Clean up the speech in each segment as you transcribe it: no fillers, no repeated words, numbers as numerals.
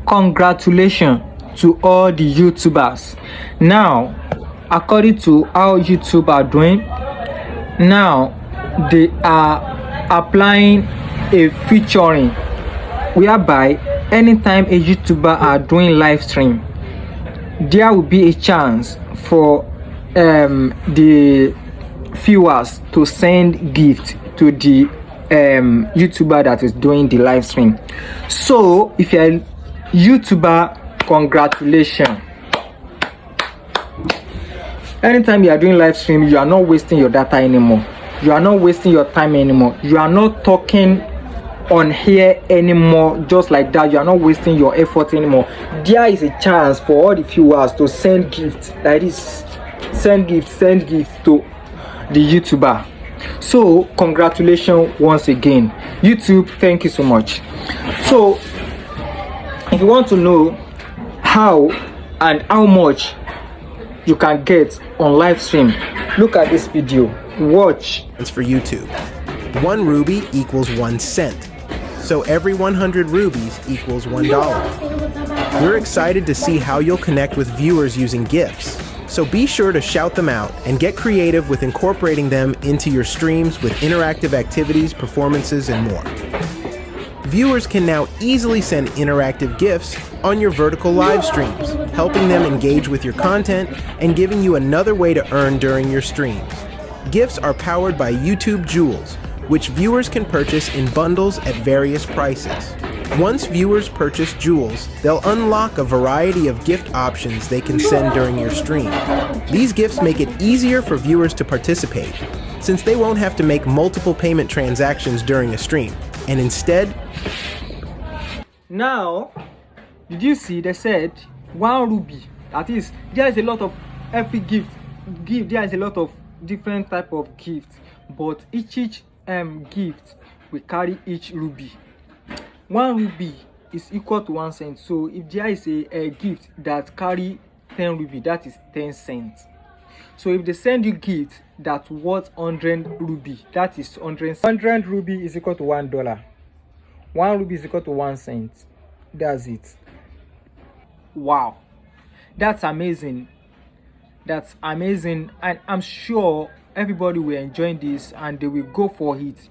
Congratulations to all the YouTubers. Now, according to how YouTube are doing, now they are applying a featuring whereby anytime a YouTuber are doing live stream, there will be a chance for the viewers to send gift to the YouTuber that is doing the live stream. So if you're a YouTuber, congratulations. Anytime you are doing live stream, you are not wasting your data anymore, you are not wasting your time anymore, you are not talking on here anymore just like that, you are not wasting your effort anymore. There is a chance for all the viewers to send gifts like this, send gifts to the YouTuber. So congratulations once again, YouTube. Thank you so much. So if you want to know how and how much you can get on live stream, look at this video, watch. It's for YouTube. 1 ruby equals 1 cent. So every 100 rubies equals $1. We're excited to see how you'll connect with viewers using GIFs. So be sure to shout them out and get creative with incorporating them into your streams with interactive activities, performances, and more. Viewers can now easily send interactive GIFs on your vertical live streams, helping them engage with your content and giving you another way to earn during your streams. GIFs are powered by YouTube Jewels, which viewers can purchase in bundles at various prices. Once viewers purchase Jewels, they'll unlock a variety of gift options they can send during your stream. These gifts make it easier for viewers to participate, since they won't have to make multiple payment transactions during a stream, and instead... Now, did you see they said 1 ruby? That is, there is a lot of every gift, there is a lot of different type of gifts, but each gift will carry each ruby. 1 ruby is equal to 1 cent. So if there is a gift that carry 10 ruby, that is 10 cents. So if they send you gift that worth 100 ruby, that is 100 cents. 100 ruby is equal to $1. 1 ruby is equal to 1 cent. That's it. Wow, that's amazing. That's amazing, and I'm sure everybody will enjoy this and they will go for it.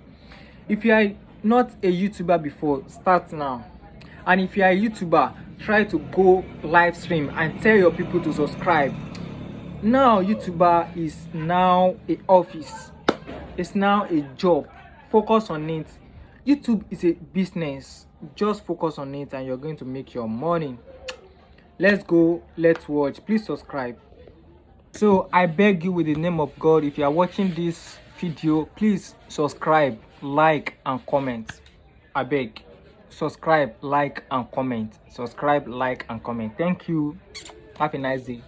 If you are not a YouTuber before, start now. And if you are a YouTuber, try to go live stream and tell your people to subscribe. Now YouTuber is now a office, it's now a job. Focus on it. YouTube is a business, just focus on it and you're going to make your money. Let's go, let's watch. Please subscribe. So I beg you with the name of God, if you are watching this video, please subscribe, like and comment. I beg, subscribe, like and comment. Subscribe, like and comment. Thank you. Have a nice day.